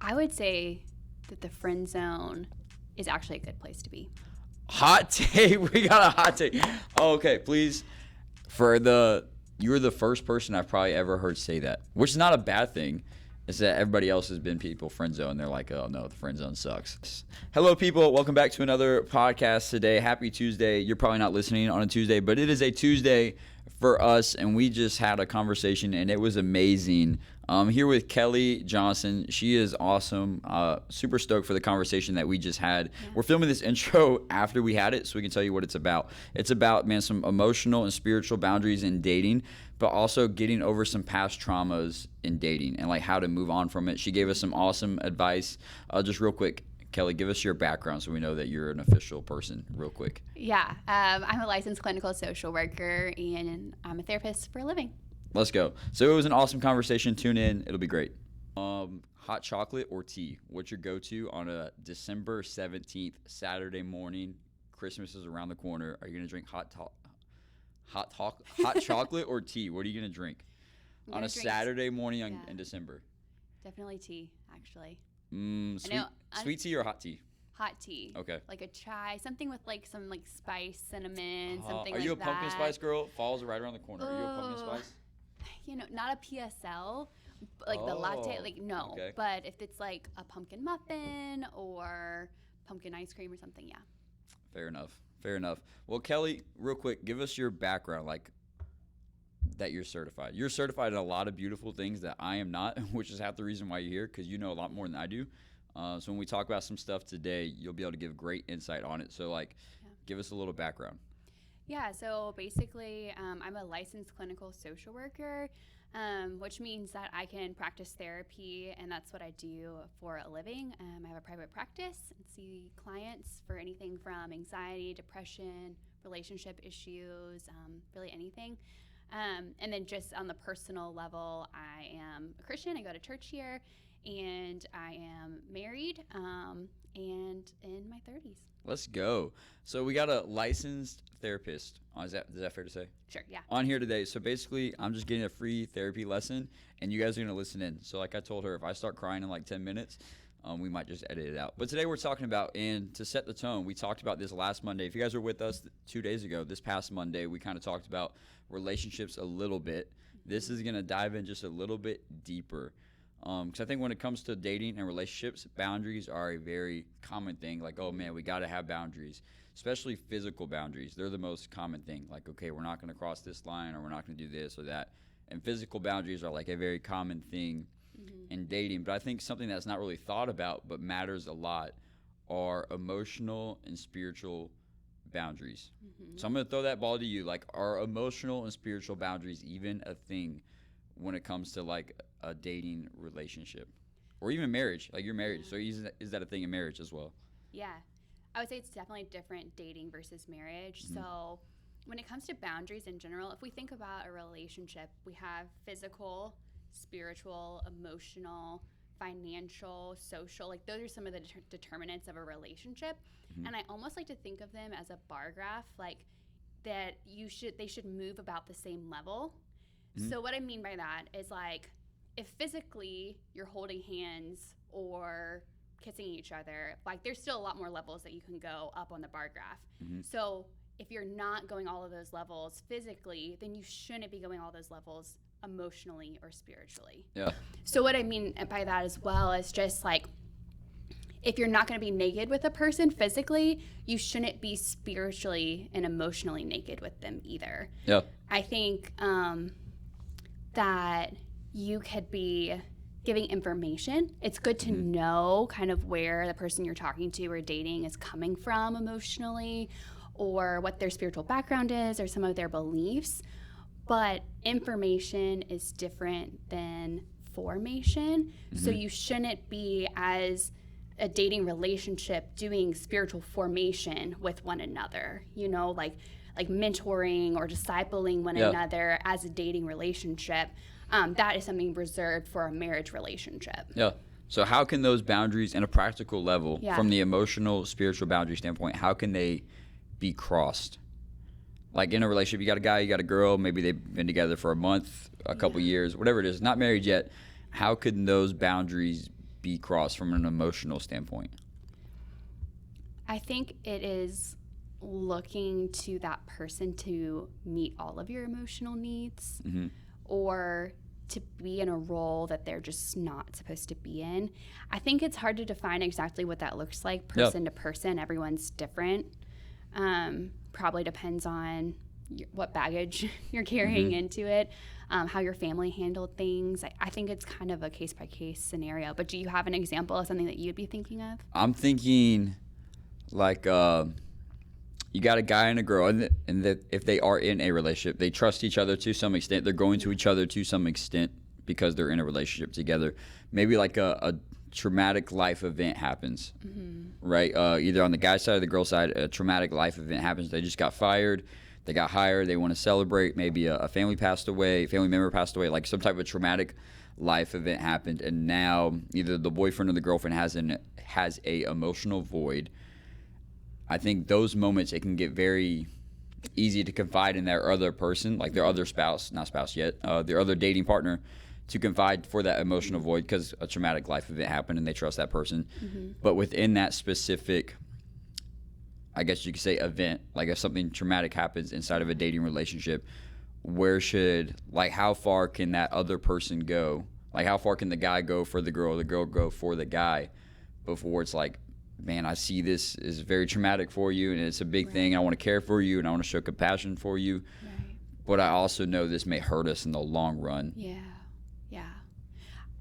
I would say that the friend zone is actually a good place to be. Hot take. We got a hot take. Oh, okay, please. You're the first person I've probably ever heard say that, which is not a bad thing. It's that everybody else has been people friend zone. They're like, oh no, the friend zone sucks. Hello, people. Welcome back to another podcast today. Happy Tuesday. You're probably not listening on a Tuesday, but it is a Tuesday for us, and we just had a conversation, and it was amazing. Here with Kelly Johnson. She is awesome. Super stoked for the conversation that we just had. Yeah. We're filming this intro after we had it, so we can tell you what it's about. It's about, man, some emotional and spiritual boundaries in dating, but also getting over some past traumas in dating and like how to move on from it. She gave us some awesome advice. Just real quick, Kelly, give us your background so we know that you're an official person real quick. Yeah, I'm a licensed clinical social worker, and I'm a therapist for a living. Let's go. So it was an awesome conversation. Tune in. It'll be great. Hot chocolate or tea? What's your go-to on a December 17th, Saturday morning? Christmas is around the corner. Are you going to drink hot chocolate or tea? What are you going to drink on a Saturday morning in December? Definitely tea, actually. Sweet tea or hot tea? Hot tea. Okay. Like a chai, something with like some like spice, cinnamon, something like that. Are you a pumpkin spice girl? Fall's right around the corner. Are you a pumpkin spice? You know, not a PSL, like the latte, like no. Okay. But if it's like a pumpkin muffin or pumpkin ice cream or something, yeah. Fair enough. Well, Kelly, real quick, give us your background, like that you're certified. You're certified in a lot of beautiful things that I am not, which is half the reason why you're here, because you know a lot more than I do. So when we talk about some stuff today, you'll be able to give great insight on it. So give us a little background. Yeah, so basically, I'm a licensed clinical social worker, which means that I can practice therapy, and that's what I do for a living. I have a private practice and see clients for anything from anxiety, depression, relationship issues, really anything. And then just on the personal level, I am a Christian. I go to church here, and I am married and in my 30s. Let's go. So we got a licensed therapist. Is that fair to say? Sure, yeah. On here today. So basically, I'm just getting a free therapy lesson, and you guys are going to listen in. So like I told her, if I start crying in like 10 minutes, we might just edit it out. But today we're talking about, and to set the tone, we talked about this last Monday. If you guys were with us 2 days ago, this past Monday, we kind of talked about relationships a little bit. This is going to dive in just a little bit deeper. Because I think when it comes to dating and relationships, boundaries are a very common thing. Like, oh man, we got to have boundaries, especially physical boundaries. They're the most common thing. Like, okay, we're not going to cross this line, or we're not going to do this or that. And physical boundaries are like a very common thing in dating. But I think something that's not really thought about but matters a lot are emotional and spiritual boundaries. So I'm going to throw that ball to you. Like, are emotional and spiritual boundaries even a thing when it comes to like a dating relationship or even marriage? Like, you're married, so is that a thing in marriage as well? Yeah, I would say it's definitely different dating versus marriage. So when it comes to boundaries in general, if we think about a relationship, we have physical, spiritual, emotional, financial, social. Like, those are some of the determinants of a relationship. And I almost like to think of them as a bar graph, like that they should move about the same level. So what I mean by that is, like, if physically you're holding hands or kissing each other, like, there's still a lot more levels that you can go up on the bar graph. So if you're not going all of those levels physically, then you shouldn't be going all those levels emotionally or spiritually. Yeah. So what I mean by that as well is just like, if you're not going to be naked with a person physically, you shouldn't be spiritually and emotionally naked with them either. Yeah. I think that you could be giving information. It's good to know kind of where the person you're talking to or dating is coming from emotionally, or what their spiritual background is, or some of their beliefs. But information is different than formation. So you shouldn't be, as a dating relationship, doing spiritual formation with one another, you know, like mentoring or discipling one another as a dating relationship. That is something reserved for a marriage relationship. Yeah. So how can those boundaries, in a practical level, from the emotional, spiritual boundary standpoint, how can they be crossed? Like, in a relationship, you got a guy, you got a girl, maybe they've been together for a month, a couple years, whatever it is, not married yet. How could those boundaries be crossed from an emotional standpoint? I think it is looking to that person to meet all of your emotional needs Mm-hmm. or to be in a role that they're just not supposed to be in. I think it's hard to define exactly what that looks like person to person. Everyone's different. Probably depends on what baggage you're carrying into it, how your family handled things. I think it's kind of a case-by-case scenario. But do you have an example of something that you'd be thinking of? I'm thinking like you got a guy and a girl, and that if they are in a relationship, they trust each other to some extent. They're going to each other to some extent because they're in a relationship together. Maybe like a traumatic life event happens, right? Either on the guy's side or the girl's side, a traumatic life event happens. They just got fired. They got hired. They want to celebrate. Maybe a family member passed away, like some type of traumatic life event happened. And now either the boyfriend or the girlfriend has a emotional void. I think those moments, it can get very easy to confide in their other person, like their other spouse, not spouse yet, their other dating partner, to confide for that emotional void because a traumatic life event happened and they trust that person. But within that specific, I guess you could say, event, like if something traumatic happens inside of a dating relationship, how far can that other person go? Like how far can the guy go for the girl go for the guy before it's like, man, I see this is very traumatic for you and it's a big thing. I want to care for you and I want to show compassion for you. But I also know this may hurt us in the long run. Yeah.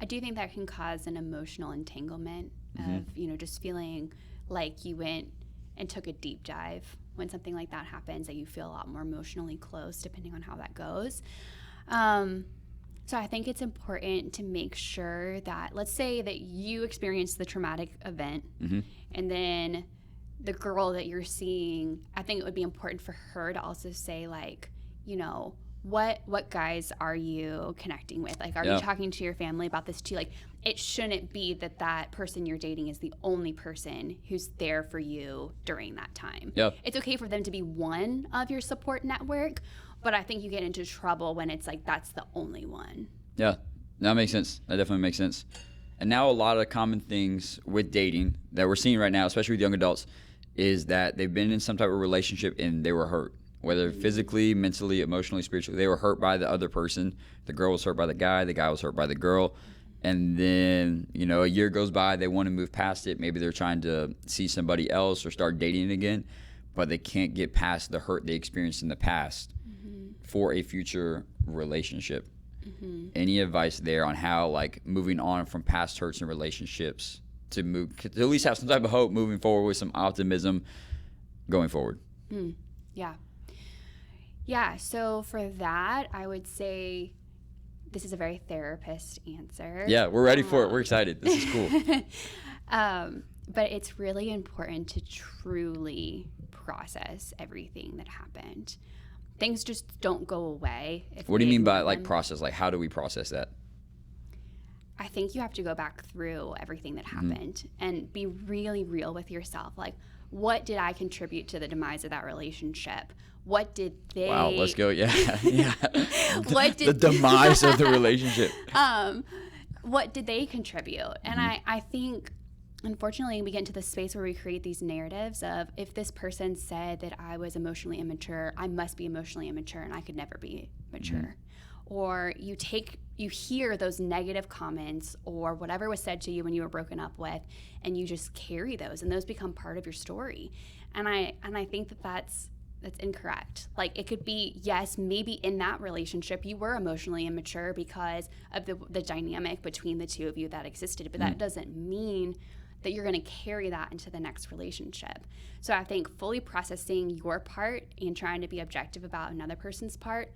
I do think that can cause an emotional entanglement of, just feeling like you went and took a deep dive. When something like that happens, that you feel a lot more emotionally close depending on how that goes. So I think it's important to make sure that, let's say that you experienced the traumatic event and then the girl that you're seeing, I think it would be important for her to also say like, what guys are you connecting with? Like, are you talking to your family about this too? Like, it shouldn't be that person you're dating is the only person who's there for you during that time. It's okay for them to be one of your support network, but I think you get into trouble when it's like that's the only one. Yeah, that makes sense. That definitely makes sense. And now a lot of common things with dating that we're seeing right now, especially with young adults, is that they've been in some type of relationship and they were hurt. Whether physically, mentally, emotionally, spiritually, they were hurt by the other person. The girl was hurt by the guy was hurt by the girl. And then, a year goes by, they want to move past it. Maybe they're trying to see somebody else or start dating again, but they can't get past the hurt they experienced in the past for a future relationship. Any advice there on how, like, moving on from past hurts and relationships to at least have some type of hope moving forward with some optimism going forward? Yeah, so for that, I would say this is a very therapist answer. Yeah, we're ready for it. We're excited. This is cool. But it's really important to truly process everything that happened. Things just don't go away. What do you mean by process? Like, how do we process that? I think you have to go back through everything that happened and be really real with yourself. Like, what did I contribute to the demise of that relationship? What did they... Wow, let's go. Yeah. What did... the demise of the relationship. What did they contribute? And I think, unfortunately, we get into this space where we create these narratives of, if this person said that I was emotionally immature, I must be emotionally immature and I could never be mature. Or you hear those negative comments or whatever was said to you when you were broken up with, and you just carry those, and those become part of your story. And I think that's incorrect. Like, it could be, yes, maybe in that relationship you were emotionally immature because of the dynamic between the two of you that existed, but that doesn't mean that you're going to carry that into the next relationship. So I think fully processing your part and trying to be objective about another person's part.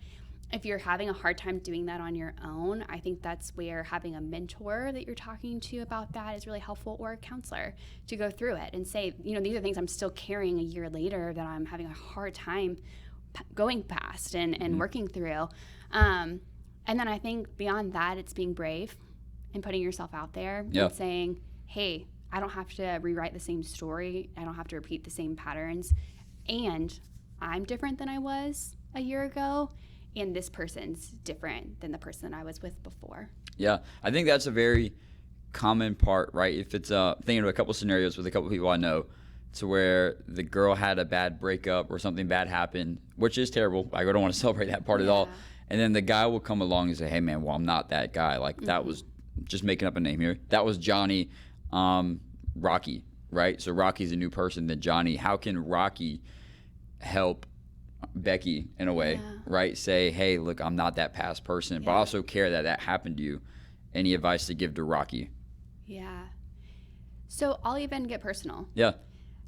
If you're having a hard time doing that on your own, I think that's where having a mentor that you're talking to about that is really helpful, or a counselor to go through it and say, these are things I'm still carrying a year later that I'm having a hard time going past and working through. And then I think beyond that, it's being brave and putting yourself out there and saying, hey, I don't have to rewrite the same story. I don't have to repeat the same patterns. And I'm different than I was a year ago. And this person's different than the person I was with before. Yeah, I think that's a very common part, right? If it's thinking of a couple scenarios with a couple people I know, to where the girl had a bad breakup or something bad happened, which is terrible. I don't want to celebrate that part at all. And then the guy will come along and say, hey, man, well, I'm not that guy. Like, that was just making up a name here. That was Johnny, Rocky, right? So Rocky's a new person than Johnny. How can Rocky help Becky in a way, right? Say, hey, look, I'm not that past person, but I also care that happened to you. Any advice to give to Rocky? Yeah. So I'll even get personal. Yeah.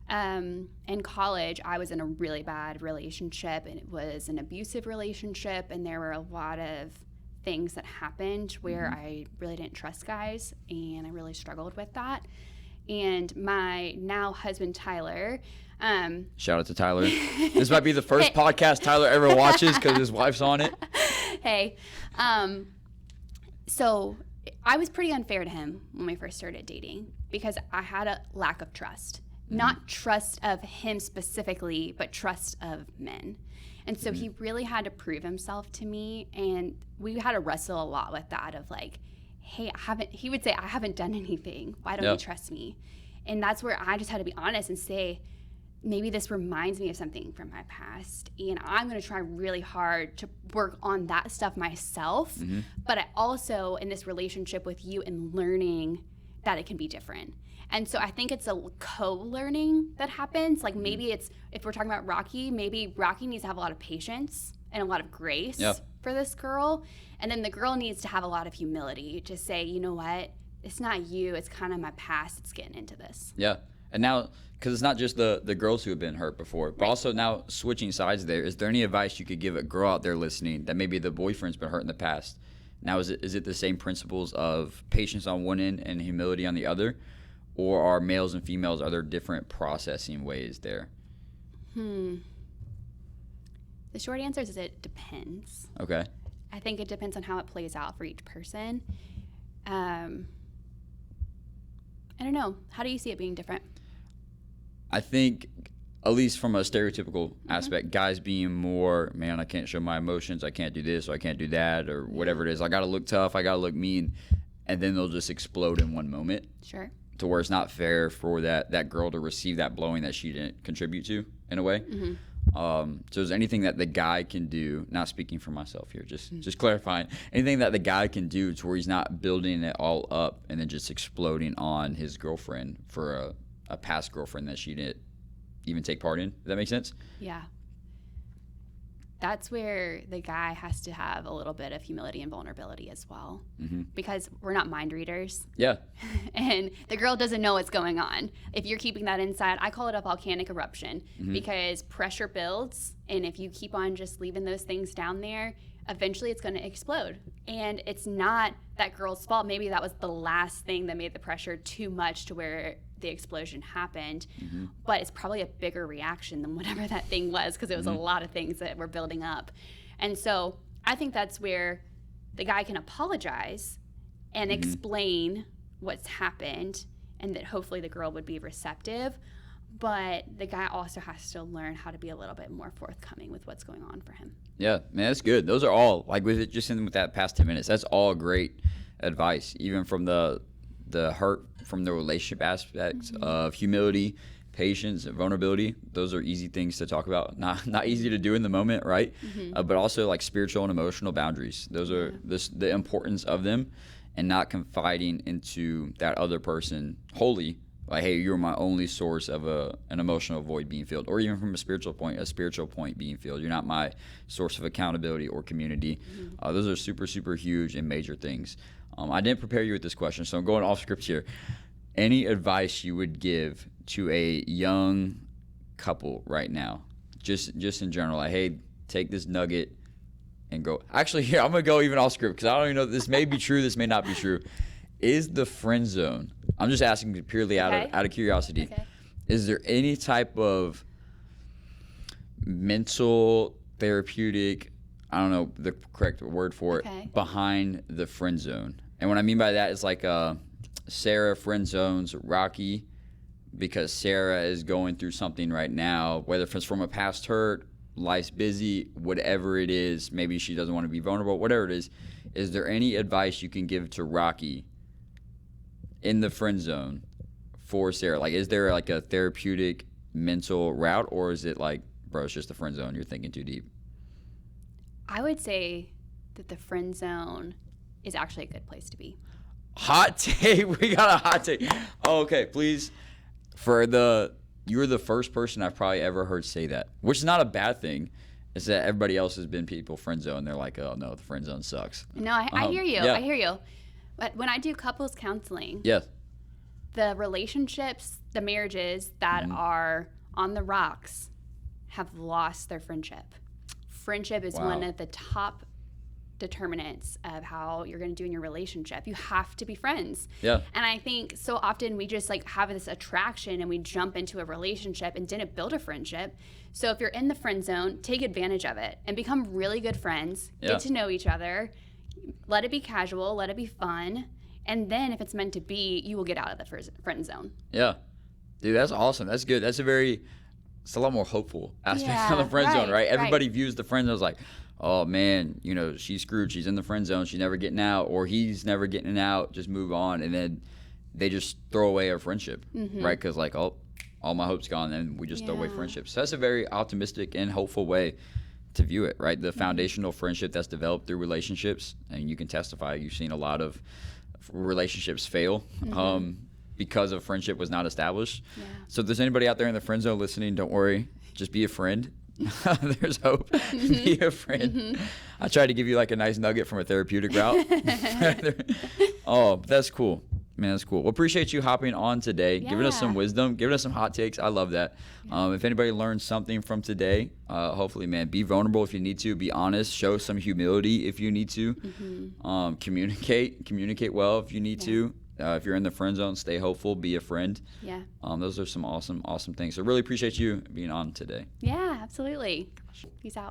In college, I was in a really bad relationship, and it was an abusive relationship, and there were a lot of things that happened where I really didn't trust guys, and I really struggled with that. And my now husband, Tyler, shout out to Tyler. This might be the first podcast Tyler ever watches because his wife's on it. Hey. So I was pretty unfair to him when we first started dating because I had a lack of trust. Not trust of him specifically, but trust of men. And so he really had to prove himself to me, and we had to wrestle a lot with that of like, hey, he would say, I haven't done anything. Why don't you trust me? And that's where I just had to be honest and say, maybe this reminds me of something from my past, and I'm going to try really hard to work on that stuff myself. But I also, in this relationship with you and learning that it can be different. And so I think it's a co-learning that happens. Like maybe it's, if we're talking about Rocky, maybe Rocky needs to have a lot of patience and a lot of grace for this girl. And then the girl needs to have a lot of humility to say, you know what, it's not you, it's kind of my past that's getting into this. Yeah. And now, because it's not just the girls who have been hurt before, but also now switching sides there, is there any advice you could give a girl out there listening that maybe the boyfriend's been hurt in the past? Now, is it the same principles of patience on one end and humility on the other? Or are males and females, are there different processing ways there? The short answer is it depends. Okay. I think it depends on how it plays out for each person. I don't know. How do you see it being different? I think, at least from a stereotypical aspect, guys being more, man, I can't show my emotions, I can't do this, or I can't do that, or whatever it is. I got to look tough, I got to look mean, and then they'll just explode in one moment. Sure. To where it's not fair for that girl to receive that blowing that she didn't contribute to, in a way. So is there anything that the guy can do, not speaking for myself here, just clarifying, anything that the guy can do to where he's not building it all up and then just exploding on his girlfriend for a past girlfriend that she didn't even take part in? Does that make sense? Yeah. That's where the guy has to have a little bit of humility and vulnerability as well, because we're not mind readers. Yeah. And the girl doesn't know what's going on. If you're keeping that inside, I call it a volcanic eruption because pressure builds, and if you keep on just leaving those things down there, eventually it's going to explode. And it's not that girl's fault. Maybe that was the last thing that made the pressure too much to where the explosion happened, but it's probably a bigger reaction than whatever that thing was, because it was a lot of things that were building up. And so I think that's where the guy can apologize and explain what's happened, and that hopefully the girl would be receptive. But the guy also has to learn how to be a little bit more forthcoming with what's going on for him. Yeah, man, that's good. Those are all, like, with it just in with that past 10 minutes, that's all great advice, even from the hurt from the relationship aspects of humility, patience, and vulnerability. Those are easy things to talk about. Not easy to do in the moment, right? But also like spiritual and emotional boundaries. Those are the importance of them, and not confiding into that other person wholly. Like, hey, you're my only source of an emotional void being filled, or even from a spiritual point being filled. You're not my source of accountability or community. Those are super, super huge and major things. I didn't prepare you with this question, so I'm going off script here. Any advice you would give to a young couple right now, just in general, like, hey, take this nugget and go. Actually, here, I'm going to go even off script because I don't even know, this may be true, this may not be true. Is the friend zone, I'm just asking purely out of curiosity, is there any type of mental, therapeutic, I don't know the correct word for it, behind the friend zone? And what I mean by that is like Sarah friend zones Rocky because Sarah is going through something right now, whether it's from a past hurt, life's busy, whatever it is, maybe she doesn't want to be vulnerable, whatever it is there any advice you can give to Rocky in the friend zone for Sarah? Like, is there like a therapeutic mental route, or is it like, bro, it's just the friend zone, you're thinking too deep? I would say that the friend zone is actually a good place to be. Hot take. We got a hot take. Oh, okay, please. You're the first person I've probably ever heard say that, which is not a bad thing. It's that everybody else has been people friend zone. They're like, oh no, the friend zone sucks. No, I hear you. Yeah. I hear you. But when I do couples counseling, Yes. the relationships, the marriages that are on the rocks have lost their friendship. Friendship is Wow. one of the top determinants of how you're going to do in your relationship. You have to be friends. Yeah. And I think so often we just like have this attraction and we jump into a relationship and didn't build a friendship. So if you're in the friend zone, take advantage of it and become really good friends. Yeah. Get to know each other. Let it be casual, let it be fun. And then if it's meant to be, you will get out of the friend zone. Yeah. Dude, that's awesome. That's good. It's a lot more hopeful aspect of the friend zone, right? Everybody views the friend zone as like, oh man, she's screwed. She's in the friend zone. She's never getting out, or he's never getting out. Just move on. And then they just throw away a friendship, right? Because like, oh, all my hope's gone, and we just throw away friendships. So that's a very optimistic and hopeful way to view it, right? The foundational friendship that's developed through relationships, and you can testify. You've seen a lot of relationships fail because a friendship was not established. Yeah. So if there's anybody out there in the friend zone listening, don't worry. Just be a friend. There's hope. Be a friend. I tried to give you like a nice nugget from a therapeutic route. Oh, that's cool. Man, that's cool. Well, appreciate you hopping on today, giving us some wisdom, giving us some hot takes. I love that. If anybody learned something from today, hopefully, man, be vulnerable if you need to, be honest, show some humility if you need to, communicate well if you need to. If you're in the friend zone, stay hopeful, be a friend. Yeah. Those are some awesome things. So really appreciate you being on today. Yeah, absolutely. Peace out.